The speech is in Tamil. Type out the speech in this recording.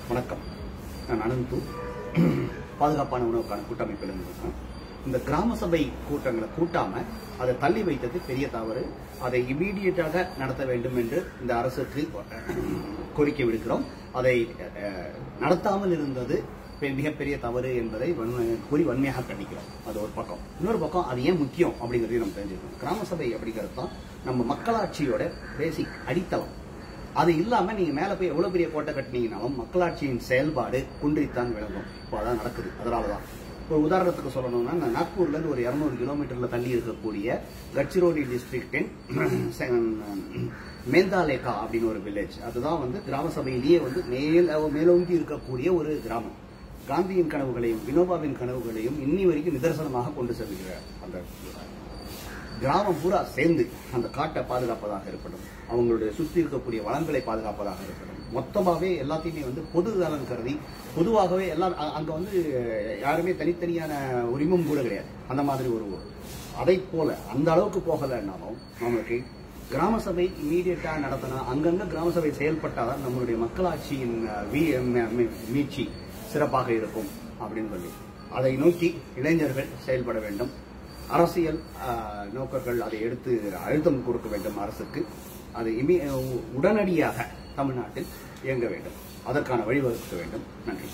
வணக்கம். நான் அனந்து, பாதுகாப்பான உணவுக்கான கூட்டமைப்பிலிருந்து இருக்கேன். இந்த கிராம சபை கூட்டங்களை கூட்டாம அதை தள்ளி வைத்தது பெரிய தவறு. அதை இமீடியட்டாக நடத்த வேண்டும் என்று இந்த அரசுக்கு கோரிக்கை விடுக்கிறோம். அதை நடத்தாமல் இருந்தது மிகப்பெரிய தவறு என்பதை கூறி வன்மையாக கண்டிக்கிறோம். அது ஒரு பக்கம். இன்னொரு பக்கம் அது ஏன் முக்கியம் அப்படிங்கறதையும் நம்ம தெரிஞ்சுக்கணும். கிராம சபை அப்படிங்கிறது தான் நம்ம மக்களாட்சியோட பேசிக் அடித்தளம். அது இல்லாம நீங்க மேல போய் எவ்வளவு பெரிய கோட்டை கட்டினீங்கனாலும் மக்களாட்சியின் செயல்பாடு குன்றித்தான் விளங்கும். இப்போ அதான் நடக்குது. அதனாலதான் ஒரு உதாரணத்துக்கு சொல்லணும்னா, நாக்பூர்ல இருந்து ஒரு 200 கிலோமீட்டர்ல தள்ளி இருக்கக்கூடிய கட்சிரோலி டிஸ்ட்ரிக்டின் மேந்தாலேகா அப்படின்னு ஒரு வில்லேஜ், அதுதான் கிராம சபையிலேயே மேலோங்கி இருக்கக்கூடிய ஒரு கிராமம். காந்தியின் கனவுகளையும் வினோபாவின் கனவுகளையும் இன்னி வரைக்கும் நிதர்சனமாக கொண்டு செல்கிறார். அந்த கிராமம் பூரா சேர்ந்து அந்த காட்டை பாதுகாப்பதாக இருக்கட்டும், அவங்களுடைய சுற்றி இருக்கக்கூடிய வளங்களை பாதுகாப்பதாக இருக்கட்டும், மொத்தமாவே எல்லாத்தையுமே பொது நலன் கருதி பொதுவாகவே எல்லாம் அங்க யாருமே தனித்தனியான உரிமம் கூட கிடையாது. அந்த மாதிரி ஒரு ஊர். அதை போல அந்த அளவுக்கு போகலன்னாலும் நம்மளுக்கு கிராம சபை இமீடியட்டா நடத்தினா, அங்கங்க கிராம சபை செயல்பட்டாதான் நம்மளுடைய மக்களாட்சியின் மீட்சி சிறப்பாக இருக்கும் அப்படின்னு சொல்லி அதை நோக்கி இளைஞர்கள் செயல்பட வேண்டும். அரசியல் நோக்கர்கள் அதை எடுத்து அழுத்தம் கொடுக்க வேண்டும் அரசுக்கு. அது உடனடியாக தமிழ்நாட்டில் இயங்க வேண்டும். அதற்கான வழிவகுக்க வேண்டும். நன்றி.